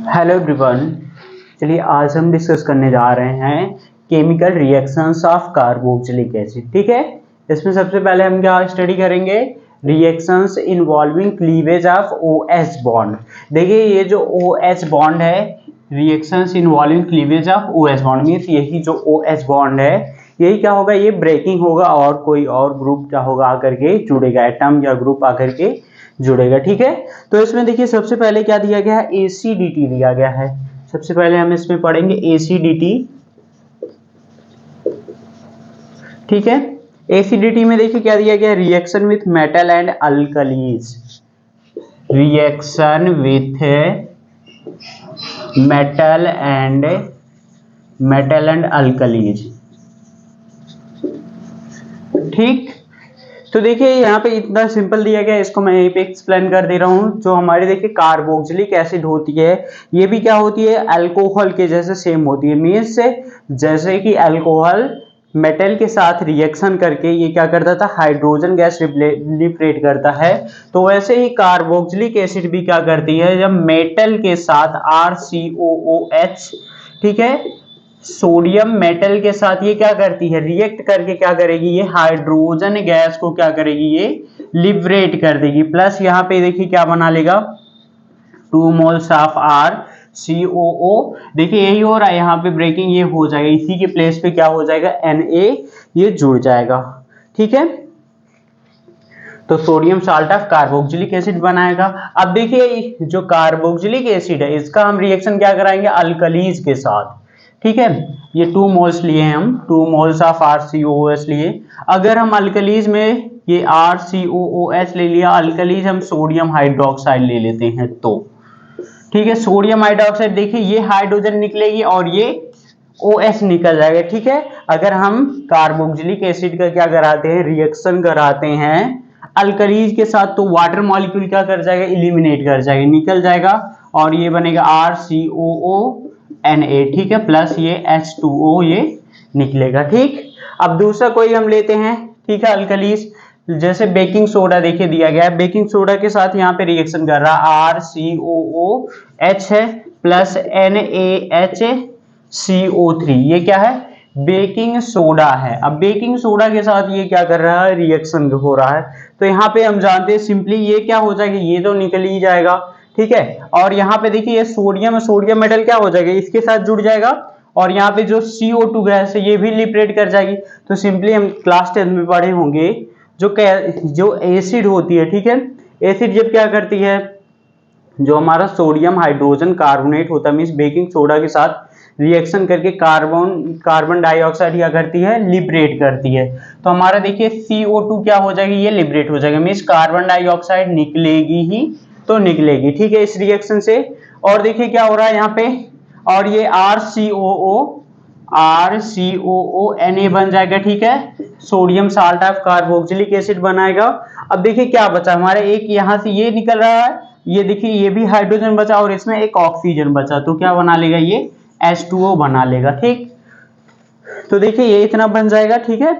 Hello everyone. चलिए आज हम डिस्कस करने जा रहे हैं chemical reactions of carboxylic acid. ठीक है, इसमें सबसे पहले हम क्या स्टडी करेंगे, reactions involving cleavage of OH bond. देखिए ये जो OH बॉन्ड है, reactions involving cleavage of OH bond means यही जो OH बॉन्ड है यही क्या होगा, ये ब्रेकिंग होगा और कोई और ग्रुप क्या होगा आकर के जुड़ेगा, एटम या ग्रुप आकर के जुड़ेगा। ठीक है, तो इसमें देखिए सबसे पहले क्या दिया गया है, एसिडिटी दिया गया है। सबसे पहले हम इसमें पढ़ेंगे एसिडिटी। ठीक है, एसिडिटी में देखिए क्या दिया गया, reaction with metal and alkalis. Reaction with metal and alkalis. ठीक, तो देखिए यहाँ पे इतना सिंपल दिया गया है, इसको मैं यहीं पे एक्सप्लेन कर दे रहा हूँ। जो हमारे देखिए कार्बोक्सिलिक एसिड होती है, ये भी क्या होती है, अल्कोहल के जैसे सेम होती है। मीन्स जैसे कि अल्कोहल मेटल के साथ रिएक्शन करके ये क्या करता था, हाइड्रोजन गैस लिबरेट करता है, तो वैसे ही कार्बोक्सिलिक एसिड भी क्या करती है, जब मेटल के साथ RCOOH, ठीक है, सोडियम मेटल के साथ ये क्या करती है, रिएक्ट करके क्या करेगी, ये हाइड्रोजन गैस को क्या करेगी, ये लिबरेट कर देगी। प्लस यहाँ पे देखिए क्या बना लेगा, 2 मोल्स ऑफ RCOO। देखिए यही हो रहा है, यहाँ पे ब्रेकिंग ये हो जाएगा, इसी के प्लेस पे क्या हो जाएगा, Na ये जुड़ जाएगा। ठीक है, तो sodium salt of carboxylic acid बनाएगा। अब देखिए जो कार्बोक्सिलिक एसिड है इसका हम रिएक्शन क्या कराएंगे, अल्कलीज के साथ। ठीक है, ये 2 मोल्स लिए हैं हम, 2 मोल्स ऑफ RCOOH लिए। अगर हम अल्कलीज में ये RCOOH ले लिया, अल्कलीज हम सोडियम हाइड्रोक्साइड ले लेते हैं तो ठीक है, सोडियम हाइड्रोक्साइड देखिए ये हाइड्रोजन निकलेगी और ये OH निकल जाएगा। ठीक है, अगर हम कार्बोक्सिलिक एसिड का क्या कराते हैं, रिएक्शन कराते हैं अल्कलीज के साथ, तो वाटर मॉलिक्यूल क्या कर जाएगा, इलिमिनेट कर जाएगा, निकल जाएगा और ये बनेगा RCOONA। ठीक है, प्लस ये H2O ये निकलेगा। ठीक, अब दूसरा कोई हम लेते हैं, ठीक है, अल्कलीज जैसे बेकिंग सोडा देखिए दिया गया है, बेकिंग सोडा के साथ यहाँ पे रिएक्शन कर रहा है, RCOOH है प्लस NaHCO3, ये क्या है, बेकिंग सोडा है। अब बेकिंग सोडा के साथ ये क्या कर रहा है, रिएक्शन हो रहा है, तो यहाँ पे हम जानते हैं सिंपली ये क्या हो जाएगा, ये तो निकल ही जाएगा। ठीक है, और यहाँ पे देखिए ये सोडियम मेटल क्या हो जाएगा, इसके साथ जुड़ जाएगा और यहाँ पे जो CO2 गैस है ये भी लिबरेट कर जाएगी। तो सिंपली हम क्लास 10 में पढ़े होंगे, जो एसिड होती है, ठीक है, एसिड जब क्या करती है, जो हमारा सोडियम हाइड्रोजन कार्बोनेट होता है, मीन्स बेकिंग सोडा के साथ रिएक्शन करके कार्बन डाइऑक्साइड क्या करती है, लिबरेट करती है। तो हमारा देखिए CO2 क्या हो जाएगी, ये लिबरेट हो जाएगा, मीन्स कार्बन डाइऑक्साइड निकलेगी ही तो निकलेगी। ठीक है, इस रिएक्शन से। और देखिए क्या हो रहा है यहाँ पे, और ये RCOONA बन जाएगा। ठीक है, sodium salt of carboxylic acid बनाएगा। अब देखिए क्या बचा हमारे, एक यहाँ से ये निकल रहा है, ये देखिए ये भी हाइड्रोजन बचा और इसमें एक ऑक्सीजन बचा, तो क्या बना लेगा, ये H2O बना लेगा। ठीक, तो देखिए ये इतना बन जाएगा। ठीक है,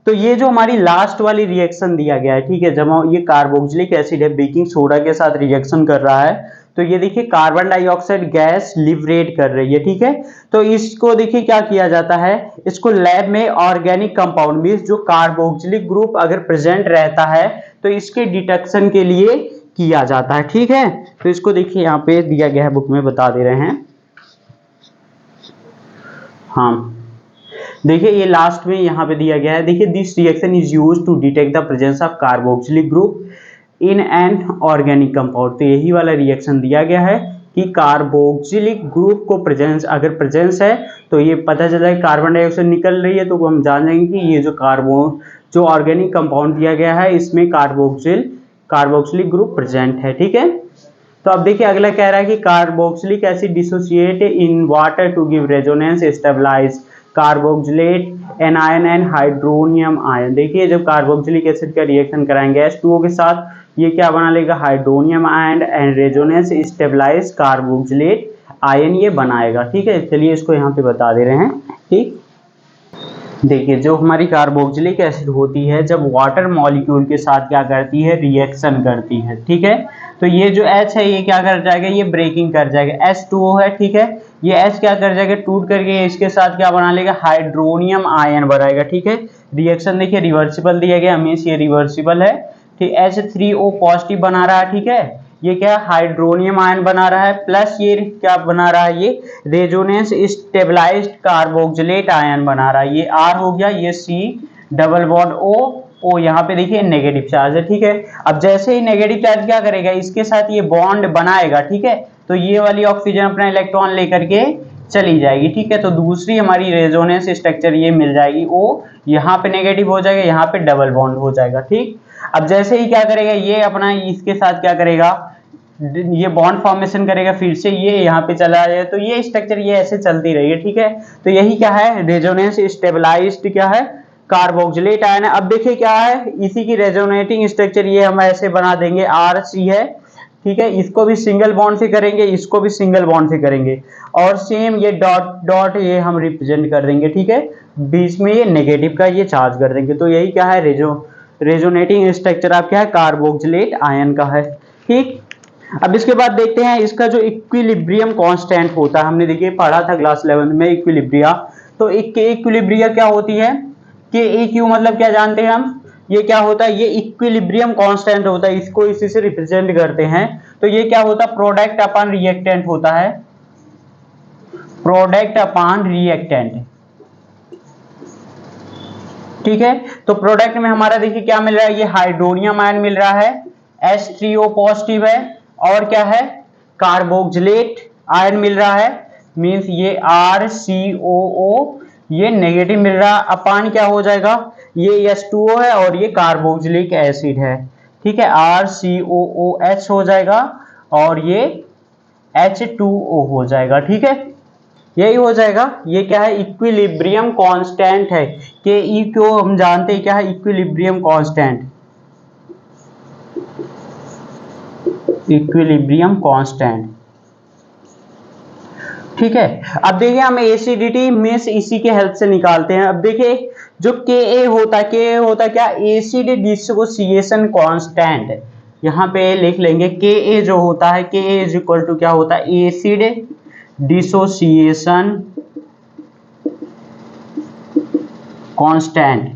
तो ये जो हमारी लास्ट वाली रिएक्शन दिया गया है, ठीक है, जब ये कार्बोक्सिलिक एसिड है बेकिंग सोडा के साथ रिएक्शन कर रहा है, तो ये देखिए कार्बन डाइऑक्साइड गैस लिबरेट कर रही है। ठीक है, तो इसको देखिए क्या किया जाता है, इसको लैब में ऑर्गेनिक कंपाउंड मींस जो कार्बोक्सिलिक ग्रुप अगर प्रेजेंट रहता है तो इसके डिटेक्शन के लिए किया जाता है। ठीक है, तो इसको देखिए यहाँ पे दिया गया है, बुक में बता दे रहे हैं। हाँ देखिए ये लास्ट में यहाँ पे दिया गया है, देखिए this reaction is used to detect the presence of carboxylic group in an organic compound. तो यही वाला रिएक्शन दिया गया है कि कार्बोक्सिलिक ग्रुप को अगर प्रेजेंस है तो ये पता चला है कार्बन डाइऑक्साइड निकल रही है, तो हम जान लेंगे कि ये जो ऑर्गेनिक कंपाउंड दिया गया है इसमें कार्बोक्सिलिक ग्रुप प्रेजेंट है। ठीक है, तो अब देखिए अगला कह रहा है कि carboxylic acid dissociate in water to give resonance stabilize carboxylate anion and hydronium ion. देखिए जब कार्बोक्सिलिक एसिड का रिएक्शन कराएंगे H2O के साथ, ये क्या बना लेगा, hydronium ion and resonance stabilize carboxylate ion ये बनाएगा। ठीक है, चलिए इसको यहाँ पे बता दे रहे हैं। ठीक, देखिए जो हमारी कार्बोक्सिलिक एसिड होती है जब वाटर मॉलिक्यूल के साथ क्या करती है, रिएक्शन करती है, ठीक है। तो ये जो H है ये क्या कर जाएगा, ये ब्रेकिंग कर जाएगा, H2O है, ठीक है। ये H क्या कर जाएगा, टूट करके इसके साथ क्या बना लेगा, हाइड्रोनियम आयन बनाएगा, ठीक है। रिएक्शन देखिए रिवर्सिबल दिया गया, मीन्स ये रिवर्सिबल है, ठीक। H3O पॉजिटिव बना रहा है, ठीक है। ये क्या हाइड्रोनियम आयन बना रहा है, प्लस ये क्या बना रहा है, ये रेजोनेंस स्टेबलाइज्ड कार्बोक्सिलेट आयन बना रहा है। ये R हो गया, ये C डबल बॉन्ड O यहाँ पे देखिए नेगेटिव चार्ज है, ठीक है। अब जैसे ही नेगेटिव चार्ज क्या करेगा, इसके साथ ये बॉन्ड बनाएगा, ठीक है। तो ये वाली ऑक्सीजन अपना इलेक्ट्रॉन लेकर के चली जाएगी, ठीक है। तो दूसरी हमारी रेजोनेंस स्ट्रक्चर ये मिल जाएगी O, यहाँ पे नेगेटिव हो जाएगा, यहाँ पे डबल बॉन्ड हो जाएगा, ठीक। अब जैसे ही क्या करेगा, ये अपना इसके साथ क्या करेगा, ये बॉन्ड फॉर्मेशन करेगा, फिर से ये यहाँ पे चला जाए, तो ये स्ट्रक्चर ये ऐसे चलती रही है, ठीक है। तो यही क्या है, रेजोनेंस स्टेबलाइज्ड क्या है, कार्बोक्सिलेट आयन है। अब देखिए क्या है, इसी की रेजोनेटिंग स्ट्रक्चर ये हम ऐसे बना देंगे, RC है, ठीक है। इसको भी सिंगल बॉन्ड से करेंगे, इसको भी सिंगल बॉन्ड से करेंगे, और सेम ये डॉट डॉट ये हम रिप्रेजेंट कर देंगे, ठीक है। बीच में ये नेगेटिव का ये चार्ज कर देंगे। तो यही क्या है, रेजोनेटिंग स्ट्रक्चर आप क्या है, कार्बोक्सिलेट आयन का है, ठीक। अब इसके बाद देखते हैं इसका जो इक्विलिब्रियम कांस्टेंट होता है, हमने देखिए पढ़ा था क्लास 11 में इक्विलिब्रिया। तो इक्विलिब्रिया क्या होती है, के ई क्यू मतलब क्या जानते हैं हम, ये क्या होता है, ये इक्विलिब्रियम कांस्टेंट होता है, इसको इसी से रिप्रेजेंट करते हैं। तो ये क्या होता है, प्रोडक्ट अपॉन रिएक्टेंट होता है, प्रोडक्ट अपॉन रिएक्टेंट, ठीक है। तो प्रोडक्ट में हमारा देखिए क्या मिल रहा है, ये हाइड्रोनियम आयन मिल रहा है, H3O पॉजिटिव है, और क्या है, कार्बोक्सिलेट आयन मिल रहा है, मींस ये RCOO ये नेगेटिव मिल रहा है, अपान क्या हो जाएगा, ये H2O है और ये कार्बोक्सिलिक एसिड है, ठीक है, RCOOH हो जाएगा और ये H2O हो जाएगा, ठीक है। यही हो जाएगा, ये क्या है, इक्विलिब्रियम कांस्टेंट है। के ई को हम जानते हैं क्या है, इक्विलिब्रियम कांस्टेंट, इक्विलिब्रियम कांस्टेंट, ठीक है। अब देखिए हम एसिडिटी मींस इसी के हेल्प से निकालते हैं। अब देखिए जो के होता है, के होता है क्या, एसिड डिसोसिएशन कांस्टेंट, यहाँ पे लिख लेंगे के जो होता है, के इज इक्वल टू क्या होता है, एसिड डिसोसिएशन कांस्टेंट,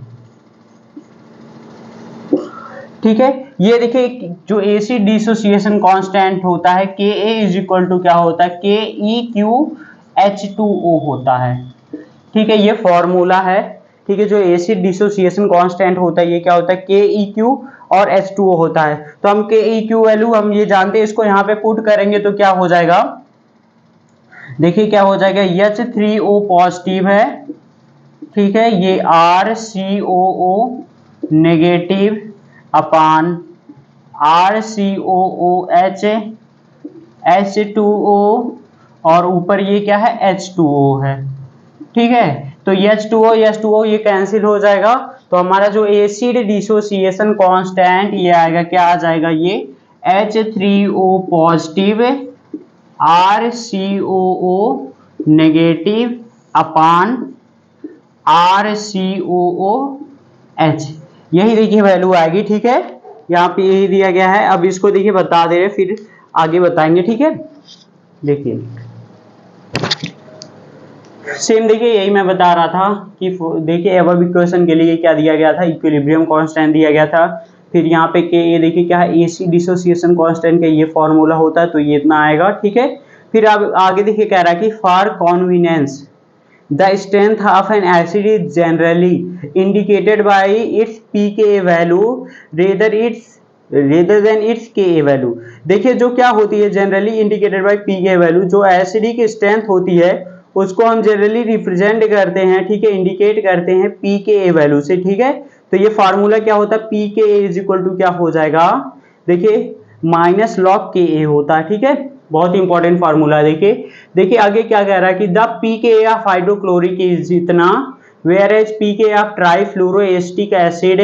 ठीक है। ये देखिए जो एसिड डिसोसिएशन कांस्टेंट होता है, के इज इक्वल टू क्या होता है, के ई क्यू H2O होता है, ठीक है। ये फॉर्मूला है, ठीक है। जो एसिड डिसोसिएशन कांस्टेंट होता है ये क्या होता है, के ई क्यू और H2O होता है। तो हम के ई क्यू वैल्यू हम ये जानते हैं, इसको यहाँ पे पुट करेंगे तो क्या हो जाएगा, देखिए क्या हो जाएगा, H3O पॉजिटिव है, ठीक है, ये RCOO नेगेटिव अपान RCOOH H2O और ऊपर ये क्या है, H2O है, ठीक है। तो H2O ये कैंसिल हो जाएगा, तो हमारा जो एसिड डिसोसिएशन कांस्टेंट ये आएगा, क्या आ जाएगा, ये H3O पॉजिटिव RCOO नेगेटिव अपान RCOOH, यही देखिए वैल्यू आएगी, ठीक है। यहाँ पे यही दिया गया है। अब इसको देखिए बता दे रहे, फिर आगे बताएंगे, ठीक है। देखिए सेम देखिए यही मैं बता रहा था कि देखिए अबव इक्वेशन के लिए क्या दिया गया था, इक्विलिब्रियम कांस्टेंट दिया गया था। फिर यहाँ पे के ये देखिए क्या है, एसिड डिसोसिएशन कांस्टेंट का ये फॉर्मूला होता है, तो ये इतना आएगा, ठीक है। फिर अब आगे देखिए कह रहा है कि for convenience the strength of an acid is generally indicated by its pKa value rather than its Ka value। देखिए जो क्या होती है, generally indicated by pKa value, जो एसिड की स्ट्रेंथ होती है उसको हम जनरली रिप्रेजेंट करते हैं, ठीक है, इंडिकेट करते हैं pKa वैल्यू से, ठीक है। तो ये फार्मूला क्या होता है, pKa इज इक्वल टू क्या हो जाएगा, देखिए माइनस लॉग Ka होता है, ठीक है। बहुत इंपॉर्टेंट फार्मूला है। देखिए आगे क्या कह रहा है कि the pKa of hydrochloric is इतना, whereas pKa of trifluoroacetic acid,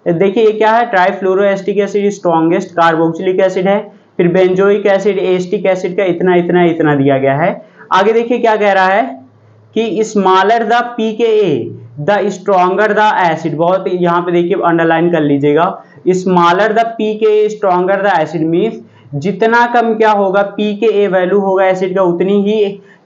देखिए ये क्या है, trifluoroacetic acid strongest carboxylic acid है, फिर बेंजोइक एसिड एस्टिक एसिड का इतना इतना इतना दिया गया है। आगे देखिए क्या कह रहा है कि smaller the pKa the stronger the acid, बहुत यहाँ पे देखिए अंडरलाइन कर लीजिएगा, स्मॉलर द पी के स्ट्रॉन्गर द एसिड मीन्स जितना कम क्या होगा पी के ए वैल्यू होगा एसिड का, उतनी ही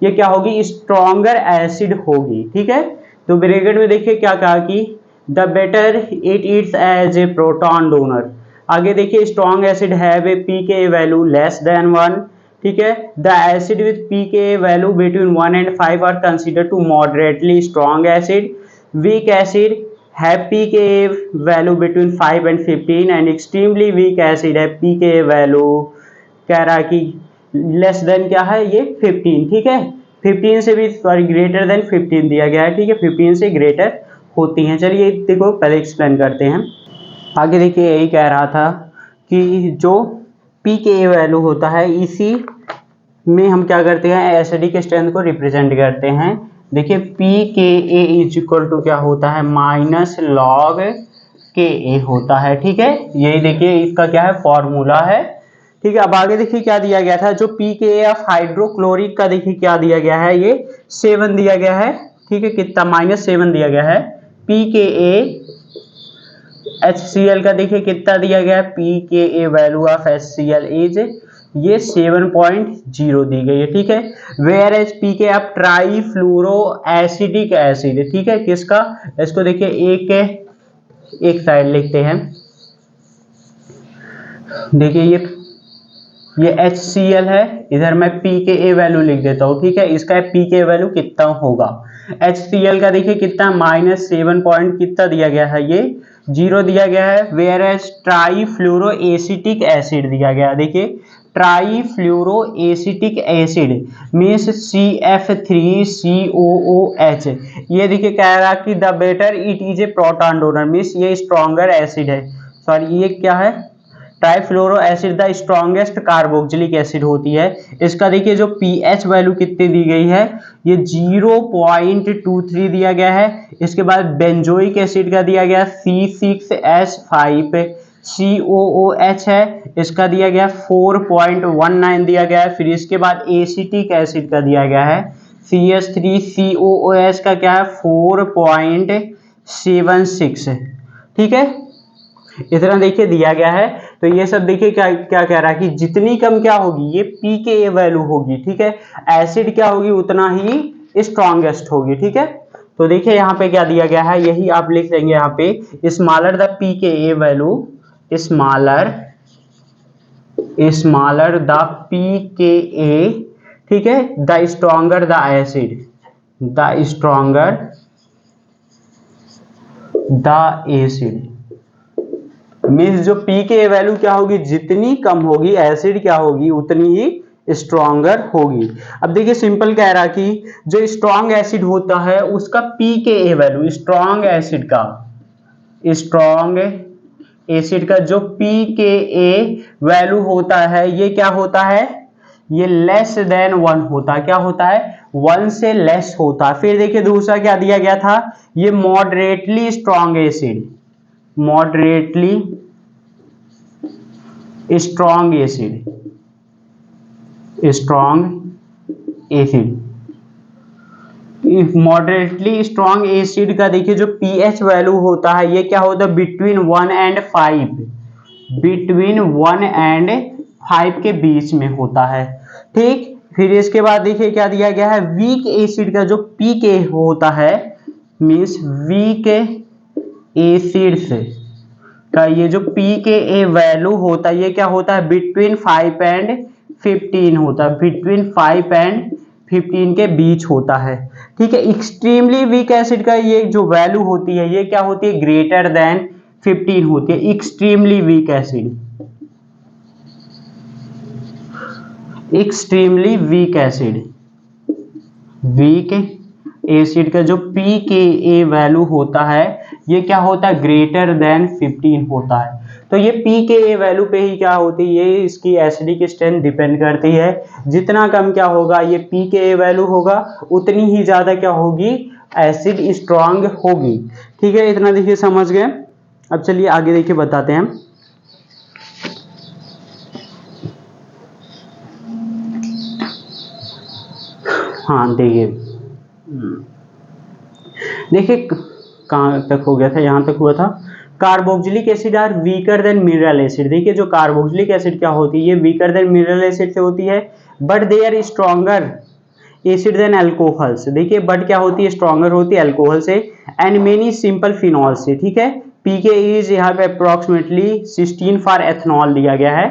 ये क्या होगी स्ट्रॉन्गर एसिड होगी। ठीक है, तो ब्रैकेट में देखिए क्या कहा कि the better it it's as a proton donor. आगे देखिए strong acid have a p K value less than 1। ठीक है, the acid with p K value between 1 and 5 are consider to moderately strong acid. Weak acid have p K value between 5 and 15 and extremely weak acid है p K value कह रहा कि less than क्या है ये 15। ठीक है, 15 से भी सॉरी ग्रेटर देन 15 दिया गया है। ठीक है, 15 से ग्रेटर होती हैं। चलिए देखो पहले एक्सप्लेन करते हैं। आगे देखिए यही कह रहा था कि जो पी के वैल्यू होता है इसी में हम क्या करते हैं एसिडिक स्ट्रेंथ को रिप्रेजेंट करते हैं। देखिए पी के ए इज इक्वल टू क्या होता है माइनस लॉग के ए होता है। ठीक है, यही देखिए इसका क्या है फॉर्मूला है। ठीक है, अब आगे देखिए क्या दिया गया था, जो पी के ए ऑफ हाइड्रोक्लोरिक का देखिए क्या दिया गया है, ये 7 दिया गया है। ठीक है, कितना -7 दिया गया है। पी के ए HCl का देखिए कितना दिया गया है, पी के ए वैल्यू ऑफ HCl इज ये 7.0 दी गई है। ठीक है, वेयर एज पी के आप ट्राई फ्लोरो एसिडिक एसिड। ठीक है, किसका, इसको देखिए एक साइड लिखते हैं। देखिए ये HCl है, इधर मैं पी के ए वैल्यू लिख देता हूँ। ठीक है, इसका पी के वैल्यू कितना होगा, HCl का देखिए कितना -7 पॉइंट कितना दिया गया है, ये 0 दिया गया है। Whereas trifluoro acetic acid दिया गया है। देखिए trifluoro acetic acid means CF3COOH। ये देखिए कह रहा कि the better it is a proton donor means ये स्ट्रॉन्गर एसिड है। सॉरी ये क्या है, trifluoro acid the strongest carboxylic acid होती है। इसका देखिए जो पीएच वैल्यू कितनी दी गई है, ये 0.23 दिया गया है। इसके बाद बेंजोइक एसिड का दिया गया C6H5 COOH है, इसका दिया गया 4.19 दिया गया है। फिर इसके बाद एसिटिक एसिड का दिया गया है CH3COOH का क्या है 4.76। ठीक है, इतना देखिए दिया गया है। तो ये सब देखिए क्या क्या कह रहा है कि जितनी कम क्या होगी ये पी के ए वैल्यू होगी। ठीक है, एसिड क्या होगी उतना ही स्ट्रॉन्गेस्ट होगी। ठीक है, तो देखिए यहाँ पे क्या दिया गया है, यही आप लिख देंगे यहाँ पे स्मॉलर द पी के ए वैल्यू, स्मॉलर द पी के ए। ठीक है, the stronger the acid, the stronger the acid means जो पी के वैल्यू क्या होगी जितनी कम होगी एसिड क्या होगी उतनी ही स्ट्रॉन्गर होगी। अब देखिए सिंपल कह रहा कि जो स्ट्रॉन्ग एसिड होता है उसका पी के ए वैल्यू, स्ट्रॉन्ग एसिड का जो पी के ए वैल्यू होता है ये क्या होता है, ये लेस देन 1 होता है। क्या होता है 1 से लेस होता है। फिर देखिए दूसरा क्या दिया गया था, ये moderately strong acid, moderately strong acid, moderately strong acid का देखिए जो पीएच वैल्यू होता है ये क्या होता है बिटवीन 1 and 5, बिटवीन 1 and 5 के बीच में होता है। ठीक, फिर इसके बाद देखिए क्या दिया गया है, वीक एसिड का जो पी के होता है मीन्स वीक एसिड्स का ये जो पी के ए वैल्यू होता है ये क्या होता है बिटवीन 5 and 15 होता है, बिटवीन 5 and 15 के बीच होता है। ठीक है, एक्सट्रीमली वीक एसिड का ये जो वैल्यू होती है ये क्या होती है ग्रेटर देन 15 होती है। Extremely weak acid, extremely weak acid, weak acid का जो पी के ए वैल्यू होता है ये क्या होता है ग्रेटर देन 15 होता है। तो ये पी के ए वैल्यू पे ही क्या होती है, ये इसकी एसिडिक स्ट्रेंथ डिपेंड करती है। जितना कम क्या होगा ये पी के ए वैल्यू होगा उतनी ही ज्यादा क्या होगी एसिड स्ट्रांग होगी। ठीक है, इतना देखिए समझ गए। अब चलिए आगे देखिए बताते हैं। हाँ देखिए कहाँ तक हो गया था, यहाँ तक हुआ था। Carboxylic acid are weaker than mineral acid. देखिए जो कार्बोक्सिलिक एसिड क्या होती है, ये वीकर देन मिनरल एसिड से होती है, but they are stronger acid than alcohols. देखिए बट क्या होती है, स्ट्रॉन्गर होती है अल्कोहल से, एंड मेनी सिंपल फिनॉल से। ठीक है, पीके इज यहाँ पे अप्रोक्सीमेटली 16 फॉर एथनॉल दिया गया है,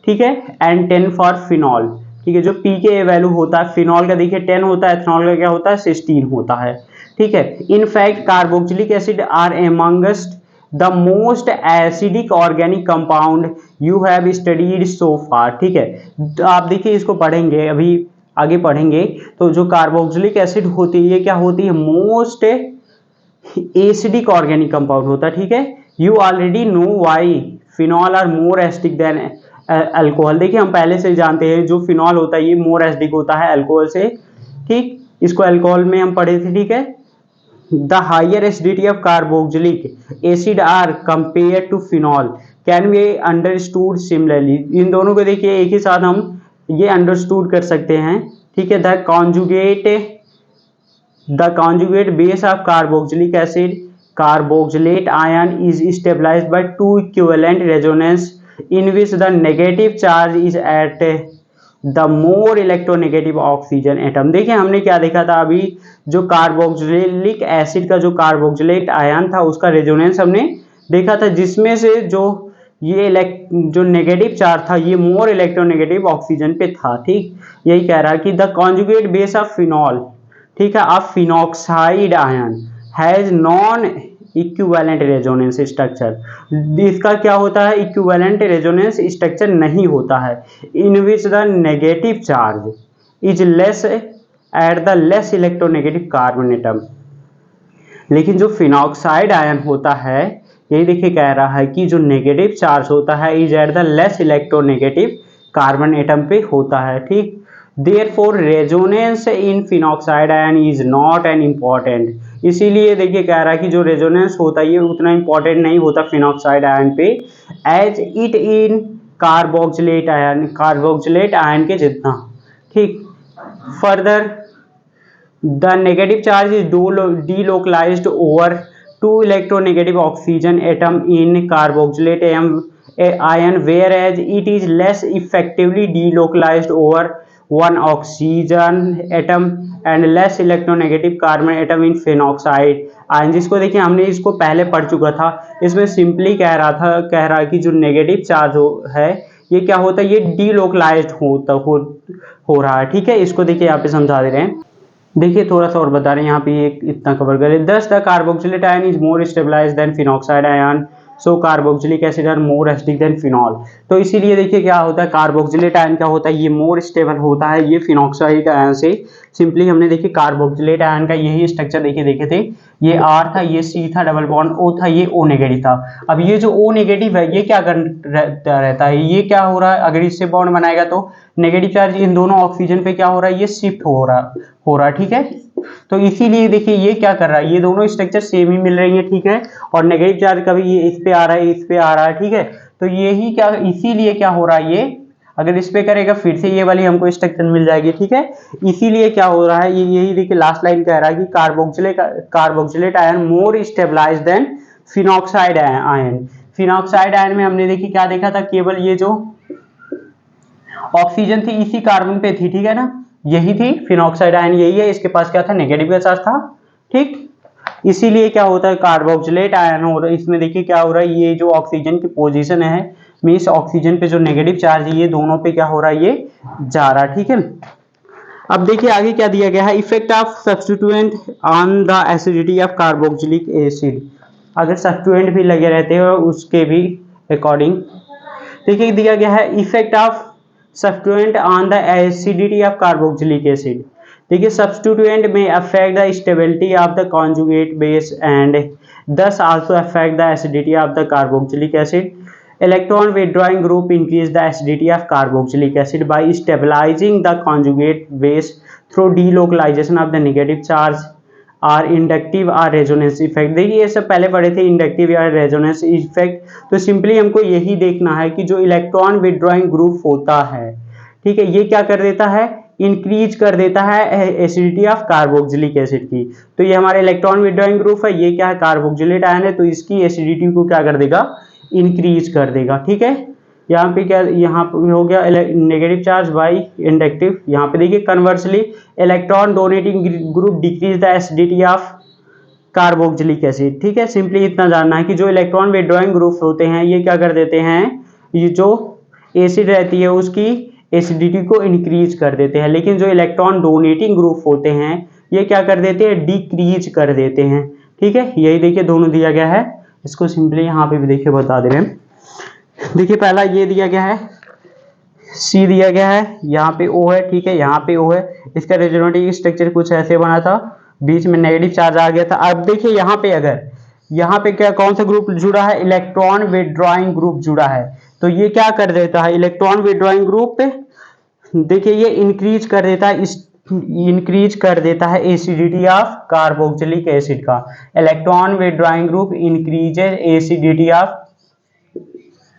ठीक है, एंड 10 फॉर फिनॉल। ठीक है, जो पीके वैल्यू होता है फिनॉल का देखिए 10 होता है, एथनॉल का क्या होता है 16 होता है। ठीक है, in fact carboxylic acid are amongst the most acidic organic compound you have studied so far. ठीक है, तो आप देखिए इसको पढ़ेंगे, अभी आगे पढ़ेंगे। तो जो कार्बोक्सिलिक एसिड होती है ये क्या होती है, मोस्ट एसिडिक ऑर्गेनिक कंपाउंड होता है। ठीक है, you already know why phenol are more acidic than alcohol. देखिए हम पहले से जानते हैं जो फिनॉल होता है ये मोर एसिडिक होता है अल्कोहल से। ठीक, इसको अल्कोहल में हम पढ़े थे। ठीक है, the higher acidity of carboxylic acid are compare to phenol can be understood similarly. इन दोनों को देखिए एक ही साथ हम ये अंडरस्टूड कर सकते हैं। ठीक है, the conjugate base of carboxylic acid carboxylate ion is stabilized by two equivalent resonance in which the negative charge is at the more electronegative oxygen atom। देखिए हमने क्या देखा था अभी, जो कार्बोक्सिलिक एसिड का जो कार्बोक्सिलेट आयन था उसका रेजोनेंस हमने देखा था, जिसमें से जो जो नेगेटिव चार्ज था ये मोर इलेक्ट्रोनेगेटिव ऑक्सीजन पे था। ठीक, यही कह रहा है कि the conjugate base of phenol, ठीक है, of phenoxide ion has non equivalent resonance structure. इसका क्या होता है, इक्विवेलेंट रेजोनेंस स्ट्रक्चर नहीं होता है, in which the negative charge is less at the less electronegative carbon atom. लेकिन जो फिनॉक्साइड आयन होता है यही देखिए कह रहा है कि जो नेगेटिव चार्ज होता है is eight the less electronegative carbon atom पे होता है। ठीक, therefore resonance in phenoxide ion is not an important. इसीलिए देखिए कह रहा है कि जो रेजोनेंस होता है ये उतना इंपॉर्टेंट नहीं होता फिनॉक्साइड आयन पे, as it in carboxylate ion के जितना। ठीक, further the negative charge is delocalized over two electronegative oxygen atom in carboxylate ion, whereas it is less effectively delocalized over one oxygen atom and less electronegative carbon atom in phenoxide ion। जिसको देखिए हमने इसको पहले पढ़ चुका था, इसमें simply कह रहा है कि जो नेगेटिव चार्ज है ये क्या होता है, ये डीलोकलाइज्ड हो रहा है। ठीक है, इसको देखिए यहाँ पे समझा दे रहे हैं। देखिए थोड़ा सा और बता रहे हैं, यहाँ पे ये इतना कवर करें। Thus the carboxylic ion is more stabilize than phenoxide ion, so carboxylic acid are more acidic than phenol. तो इसीलिए देखिए क्या होता है, कार्बोक्सिलेट आयन क्या होता है, ये मोर स्टेबल होता है ये फिनॉक्साइड आयन से। सिंपली हमने देखिए कार्बोक्सिलेट आयन का यही स्ट्रक्चर देखे थे, ये R था, ये C था, डबल बॉन्ड O था, ये O नेगेटिव था। अब ये जो O नेगेटिव है ये क्या रहता है, ये क्या हो रहा है, अगर इससे बॉन्ड बनाएगा तो नेगेटिव चार्ज इन दोनों ऑक्सीजन पे क्या हो रहा है, ये शिफ्ट हो रहा है। ठीक है, तो इसीलिए देखिए ये क्या कर रहा है, ये दोनों स्ट्रक्चर सेम ही मिल रही है। ठीक है, और नेगेटिव चार्ज कभी ये इस पे आ रहा है, इस पे आ रहा है। ठीक है, तो यही क्या, इसीलिए क्या हो रहा है, ये अगर इस पे करेगा फिर से ये वाली हमको स्ट्रक्चर मिल जाएगी। ठीक है, इसीलिए क्या हो रहा है, ये यही देखिए लास्ट लाइन कह रहा है कि carboxylate ion more stabilize than phenoxide ion. Phenoxide ion में हमने देखिए क्या देखा था, केवल ये जो ऑक्सीजन थी इसी कार्बन पे थी। ठीक है ना, यही थी फिनॉक्साइड आयन, यही है, इसके पास क्या था, नेगेटिव का चार्ज था। ठीक, इसीलिए क्या होता है कार्बोक्सिलेट आयन हो रहा है, इसमें देखिए क्या हो रहा है, ये जो ऑक्सीजन की पोजीशन है मींस ऑक्सीजन पे जो नेगेटिव चार्ज है ये दोनों पे क्या हो रहा है, ये जा रहा है। ठीक है, अब देखिए आगे क्या दिया गया है, effect of substituent on the acidity of carboxylic acid. अगर सब्स्टिट्यूएंट भी लगे रहते हैं उसके भी अकॉर्डिंग देखिए दिया गया है, effect of substituent on the acidity of carboxylic acid. देखिए सब्स्टिट्यूएंट में affect the stability of the conjugate base and thus also affect the acidity of the carboxylic acid. Electron withdrawing group increase the acidity of carboxylic acid by stabilizing the conjugate base through delocalization of the negative charge or inductive or resonance effect। देखिए ये सब पहले पढ़े थे, inductive या resonance effect. तो simply हमको यही देखना है कि जो इलेक्ट्रॉन विड्रॉइंग ग्रुप होता है, ठीक है, ये क्या कर देता है, इंक्रीज कर देता है एसिडिटी ऑफ कार्बोक्सिलिक एसिड की। तो ये हमारे इलेक्ट्रॉन विड्रॉइंग ग्रुप है, ये क्या है कार्बोक्सिलेट आयन है, तो इसकी एसिडिटी को क्या कर देगा इंक्रीज कर देगा। ठीक है, यहाँ पे क्या यहाँ पे हो गया नेगेटिव चार्ज बाई इंडक्टिव। यहाँ पे देखिए conversely electron donating group decrease the acidity of carboxylic acid. ठीक है, सिंपली इतना जानना है कि जो इलेक्ट्रॉन विड्रॉइंग ग्रुप होते हैं ये क्या कर देते हैं, ये जो एसिड रहती है उसकी एसिडिटी को इंक्रीज कर देते हैं, लेकिन जो इलेक्ट्रॉन डोनेटिंग ग्रुप होते हैं ये क्या कर देते हैं डिक्रीज कर देते हैं। ठीक है, यही देखिए दोनों दिया गया है, इसको सिंपली यहाँ पे भी देखिए बता दे रहे हैं। देखिए पहला ये दिया गया है सी दिया गया है, यहाँ पे O है। ठीक है, यहाँ पे O है, इसका रेजोनेटिव स्ट्रक्चर कुछ ऐसे बना था, बीच में नेगेटिव चार्ज आ गया था। अब देखिए यहाँ पे अगर यहाँ पे क्या कौन सा ग्रुप जुड़ा है, इलेक्ट्रॉन विड्रॉइंग ग्रुप जुड़ा है, तो ये क्या कर देता है इलेक्ट्रॉन विड्रॉइंग ग्रुप देखिए ये इंक्रीज कर देता है इंक्रीज कर देता है एसिडिटी ऑफ कार्बोक्सिलिक एसिड का। Electron withdrawing group increases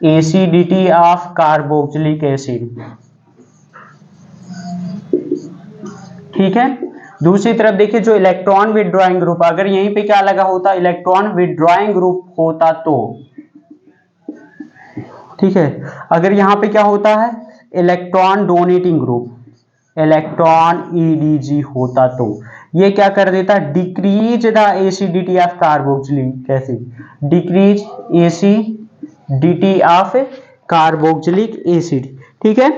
acidity of carboxylic acid. ठीक है, दूसरी तरफ देखिए जो इलेक्ट्रॉन विड्रॉइंग ग्रुप, अगर यहीं पे क्या लगा होता इलेक्ट्रॉन विड्रॉइंग ग्रुप होता तो, ठीक है, अगर यहाँ पे क्या होता है electron donating group, electron EDG होता तो ये क्या कर देता decrease the acidity of carboxylic acid, decrease acidity of carboxylic acid. ठीक है,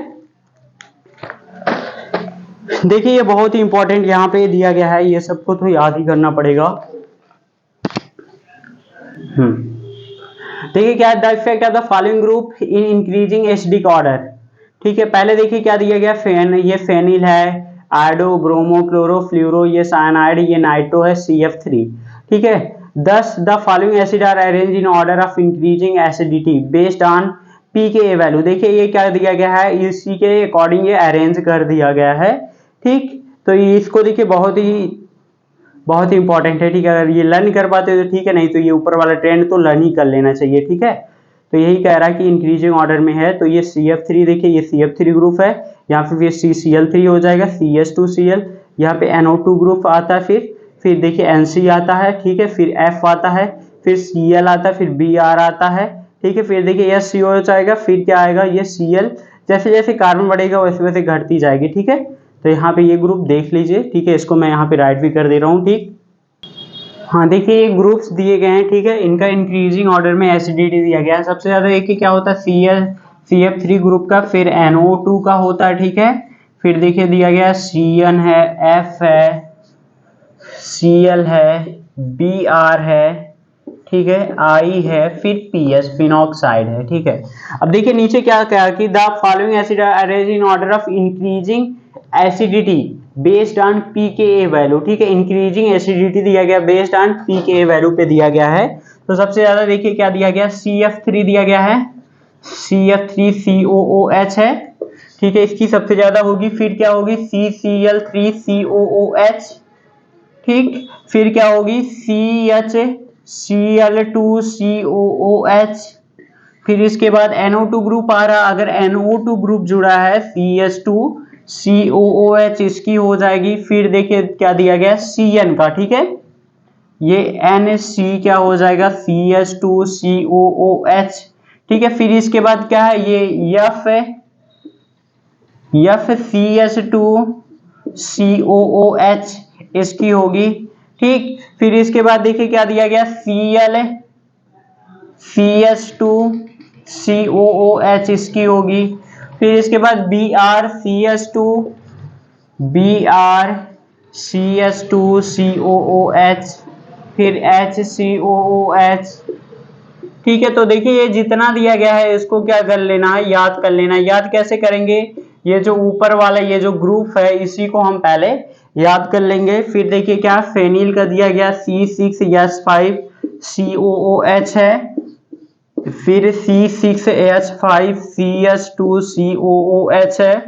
देखिए ये बहुत ही इंपॉर्टेंट यहाँ पे दिया गया है, ये सबको तो याद ही करना पड़ेगा। देखिए क्या the effect of the following group in increasing acidic order. ठीक है, पहले देखिए क्या दिया गया ये फेनिल है, आयोडो ब्रोमो क्लोरो फ्लूरो ये साइनाइड, ये नाइट्रो है CF3। ठीक है, thus the following acid are arrange in order of increasing acidity based on pKa value. देखिए ये क्या दिया गया है, इसी के अकॉर्डिंग ये अरेंज कर दिया गया है। ठीक, तो इसको देखिए बहुत ही इंपॉर्टेंट है। ठीक है, अगर ये लर्न कर पाते हो तो ठीक है, नहीं तो ये ऊपर वाला ट्रेंड तो लर्न ही कर लेना चाहिए। ठीक है, तो यही कह रहा है कि इंक्रीजिंग ऑर्डर में है, तो ये CF3 देखिए ये CF3 ग्रुप है, यहाँ पे फिर CCl3 हो जाएगा, CH2Cl, यहाँ पे NO2 ग्रुप आता है, फिर देखिए NC आता है। ठीक है, फिर F आता है, फिर Cl आता है, फिर Br आता है। ठीक है, फिर देखिए SCO हो जाएगा, फिर क्या आएगा ये Cl, जैसे जैसे कार्बन बढ़ेगा वैसे वैसे घटती जाएगी। ठीक है, तो यहाँ पे ये ग्रुप देख लीजिए। ठीक है, इसको मैं यहाँ पे राइट भी कर दे रहा हूँ। ठीक, हाँ देखिए ये ग्रुप्स दिए गए हैं। ठीक है, इनका इंक्रीजिंग ऑर्डर में एसिडिटी दिया गया है। सबसे ज्यादा देखिए क्या होता है CF3 ग्रुप का, फिर NO2 का होता है। ठीक है, फिर देखिए दिया गया CN है, F है, Cl है, Br है, ठीक है, I है, फिर PS फिनॉक्साइड है। ठीक है, अब देखिए नीचे क्या कहा कि the following acid are arranged in order of increasing acidity based on pKa value. ठीक है, इंक्रीजिंग एसिडिटी दिया गया बेस्ड ऑन pKa वैल्यू पे दिया गया है। तो सबसे ज्यादा देखिए क्या दिया गया CF3 दिया गया है, CF3COOH है। ठीक है, इसकी सबसे ज्यादा होगी, फिर क्या होगी CCl3COOH। ठीक, फिर क्या होगी CHCl2COOH, फिर इसके बाद NO2 ग्रुप आ रहा, अगर NO2 ग्रुप जुड़ा है CH2COOH इसकी हो जाएगी। फिर देखिए क्या दिया गया CN का, ठीक है, ये NC क्या हो जाएगा CH2COOH। ठीक है, फिर इसके बाद क्या है ये F है, CH2COOH इसकी होगी। ठीक, फिर इसके बाद देखिए क्या दिया गया Cl CH2COOH इसकी होगी। फिर इसके बाद Br CH2COOH, फिर HCOOH। ठीक है, तो देखिए ये जितना दिया गया है इसको क्या कर लेना है, याद कर लेना है। याद कैसे करेंगे, ये जो ऊपर वाला ये जो ग्रुप है इसी को हम पहले याद कर लेंगे। फिर देखिए क्या फेनिल का दिया गया C6H5COOH है, फिर C6H5CH2COOH है।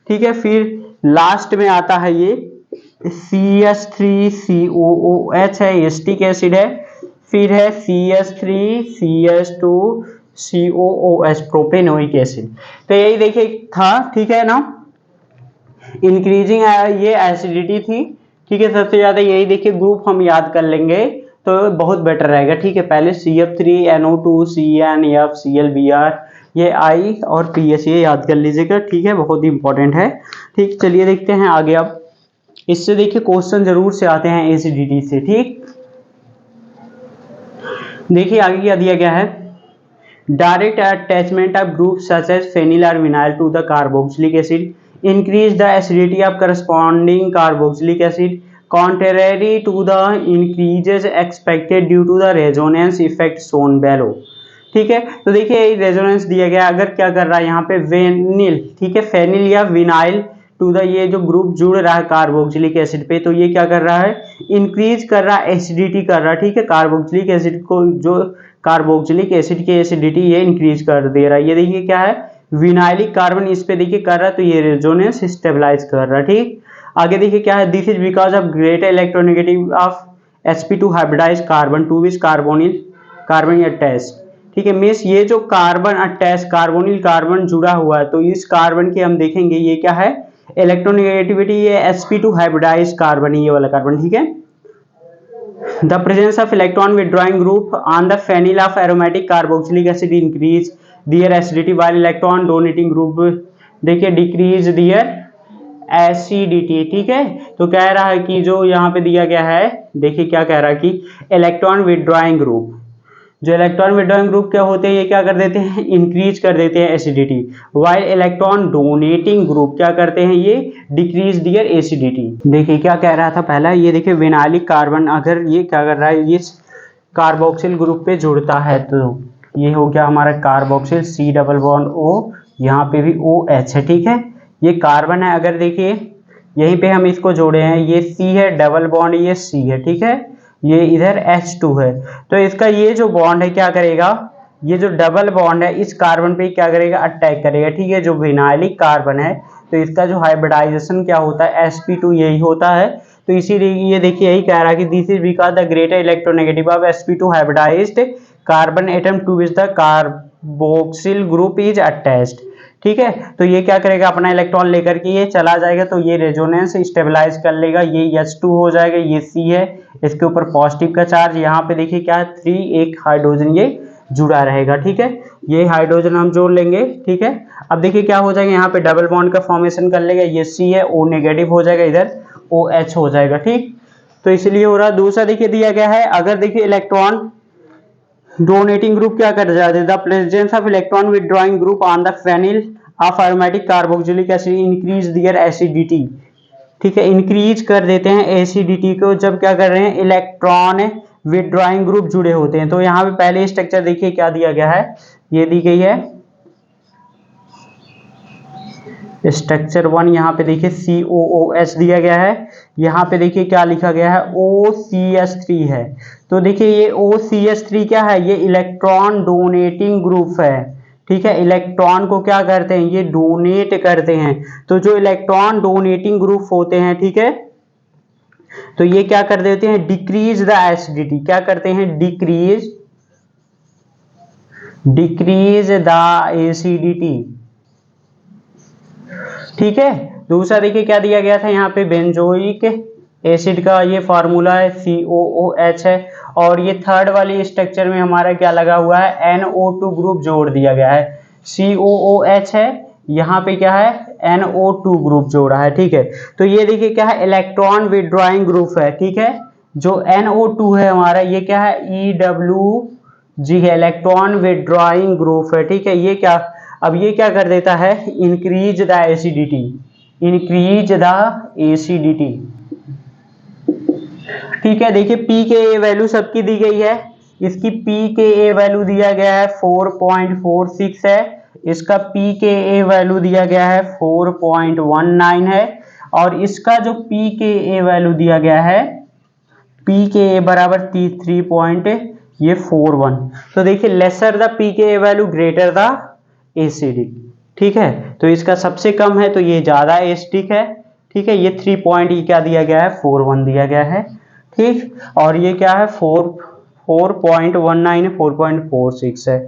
ठीक है, फिर लास्ट में आता है ये CH3COOH है, एसिटिक एसिड है। फिर है CH3CH2COOH प्रोपेनोइक एसिड। तो यही देखिए था, ठीक है ना। इंक्रीजिंग ये एसिडिटी थी, ठीक है। सबसे ज्यादा यही देखिए ग्रुप हम याद कर लेंगे तो बहुत बेटर रहेगा, ठीक है। पहले CF3NO2 CnF ClBr, ये I और PS ये याद कर लीजिएगा, ठीक है, बहुत ही इंपॉर्टेंट है। ठीक, चलिए देखते हैं आगे। अब इससे देखिए क्वेश्चन जरूर से आते हैं एसिडिटी से, ठीक। देखिए आगे क्या दिया गया है, direct attachment of group such as phenyl और vinyl to the carboxylic acid increase the acidity of corresponding carboxylic acid contrary to the increases expected due to the resonance effect shown below, ठीक है। तो देखिए resonance दिया गया, अगर क्या कर रहा है यहाँ पे वेनिल, ठीक है, फेनिल या विनाइल टू द, ये जो ग्रुप जुड़ रहा है कार्बोक्सिलिक एसिड पे, तो ये क्या कर रहा है, इंक्रीज कर रहा है, एसिडिटी कर रहा है, ठीक है। कार्बोक्सिलिक एसिड को, जो कार्बोक्सिलिक एसिड की एसिडिटी ये इंक्रीज कर दे रहा है। ये देखिए क्या है, विनाइलिक कार्बन इस पे देखिए कर रहा है, तो ये रेजोनेंस स्टेबलाइज कर रहा है, ठीक। आगे देखिए क्या है, this is because of greater electronegative of sp2 hybridize carbon to which carbonyl carbon attach, ठीक है। मीन्स ये जो कार्बन अटैच कार्बोनिल कार्बन जुड़ा हुआ है, तो इस कार्बन के हम देखेंगे ये क्या है, इलेक्ट्रोनेगेटिविटी, ये sp2 हाइब्रिडाइज कार्बन, ये वाला कार्बन, ठीक है। The presence of electron withdrawing group on the phenyl of aromatic carboxylic acid increase their acidity while electron donating group देखिए decrease their acidity, ठीक है। तो कह रहा है कि जो यहाँ पे दिया गया है, देखिए क्या कह रहा है कि इलेक्ट्रॉन विदड्रॉइंग ग्रुप, जो इलेक्ट्रॉन विदड्रॉइंग ग्रुप क्या होते हैं, ये क्या कर देते हैं, इंक्रीज कर देते हैं acidity, while electron donating group क्या करते हैं, ये डिक्रीज दियर एसिडिटी। देखिए क्या कह रहा था पहला, ये देखिए विनाइलिक कार्बन अगर ये क्या कर रहा है, ये कार्बोक्सिल ग्रुप पे जुड़ता है, तो ये हो गया हमारा carboxyl C double bond O, यहाँ पे भी OH है, ठीक है। ये कार्बन है, अगर देखिए यहीं पे हम इसको जोड़े हैं, ये C है डबल बॉन्ड, ये C है, ठीक है, ये इधर H2 है, तो इसका ये जो बॉन्ड है क्या करेगा, ये जो डबल बॉन्ड है इस कार्बन पे क्या करेगा, अटैक करेगा, ठीक है। जो विनाइलिक कार्बन है तो इसका जो हाइब्रिडाइजेशन क्या होता है, sp2 यही होता है, तो इसीलिए ये देखिए यही कह रहा है कि this is because the greater electronegative of sp2 hybridized carbon atom to which the carboxyl group is attached, ठीक है। तो ये क्या करेगा, अपना इलेक्ट्रॉन लेकर के ये चला जाएगा, तो ये रेजोनेंस स्टेबलाइज कर लेगा, ये H2 हो जाएगा, ये C है, इसके ऊपर पॉजिटिव का चार्ज, यहाँ पे देखिए क्या है 3, एक हाइड्रोजन ये जुड़ा रहेगा, ठीक है। ये हाइड्रोजन हम जोड़ लेंगे, ठीक है। अब देखिए क्या हो जाएगा, यहाँ पे डबल बॉन्ड का फॉर्मेशन कर लेगा, ये C है, O नेगेटिव हो जाएगा, इधर OH हो जाएगा, ठीक। तो इसलिए हो रहा। दूसरा देखिए दिया गया है, अगर देखिए इलेक्ट्रॉन डोनेटिंग ग्रुप क्या कर जाते हैं, the presence of electron withdrawing group on the phenyl of aromatic carboxylic acid increase their acidity, ठीक है, इंक्रीज कर देते हैं एसिडिटी को, जब क्या कर रहे हैं, इलेक्ट्रॉन विदड्रॉइंग ग्रुप जुड़े होते हैं। तो यहाँ पे पहले स्ट्रक्चर देखिए क्या दिया गया है, ये दी गई है स्ट्रक्चर 1, यहाँ पे देखिए COOH दिया गया है, यहाँ पे देखिए क्या लिखा गया है, OCH3 है। तो देखिए ये OCH3 क्या है, ये इलेक्ट्रॉन डोनेटिंग ग्रुप है, ठीक है। इलेक्ट्रॉन को क्या करते हैं, ये डोनेट करते हैं, तो जो इलेक्ट्रॉन डोनेटिंग ग्रुप होते हैं, ठीक है, तो ये क्या कर देते हैं, डिक्रीज द एसिडिटी, क्या करते हैं, डिक्रीज द एसिडिटी, ठीक है। दूसरा देखिए क्या दिया गया था, यहाँ पे बेंजोइक एसिड का ये फार्मूला है, COOH है, और ये थर्ड वाली स्ट्रक्चर में हमारा क्या लगा हुआ है, NO2 ग्रुप जोड़ दिया गया है, COOH है, यहाँ पे क्या है, NO2 ग्रुप जोड़ा है, ठीक है। तो ये देखिए क्या है, इलेक्ट्रॉन विदड्रॉइंग ग्रुप है, ठीक है। जो NO2 है हमारा, ये क्या है, EWG है, इलेक्ट्रॉन विदड्रॉइंग ग्रुप है, ठीक है। ये क्या, अब ये क्या कर देता है, increase the acidity, increase the acidity, ठीक है। देखिए पी के ए वैल्यू सबकी दी गई है, इसकी पी के ए वैल्यू दिया गया है 4.46 है, इसका पी के ए वैल्यू दिया गया है 4.19 है, और इसका जो पी के ए वैल्यू दिया गया है, पी के ए बराबर 3.41। तो देखिए लेसर द पी के ए वैल्यू ग्रेटर द एसिडिक, ठीक है। तो इसका सबसे कम है तो ये ज्यादा एसिडिक है, ठीक है। ये 3 पॉइंट क्या दिया गया है, 41 दिया गया है, ठीक। और ये क्या है, 4.19 4.46 है।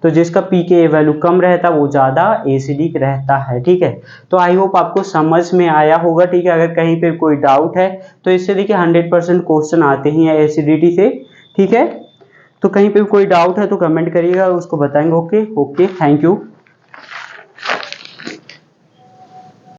तो जिसका pKa वैल्यू कम रहता है वो ज़्यादा एसिडिक रहता है। ठीक है, तो आई होप आपको समझ में आया होगा। ठीक है, अगर कहीं पे कोई डाउट है तो इससे देखिए 100% क्वेश्चन आते ही हैं एसिडिटी से। ठीक है, तो कहीं पे कोई डाउट है तो कमेंट करिएगा, उसको बताएंगे। Okay okay, thank you.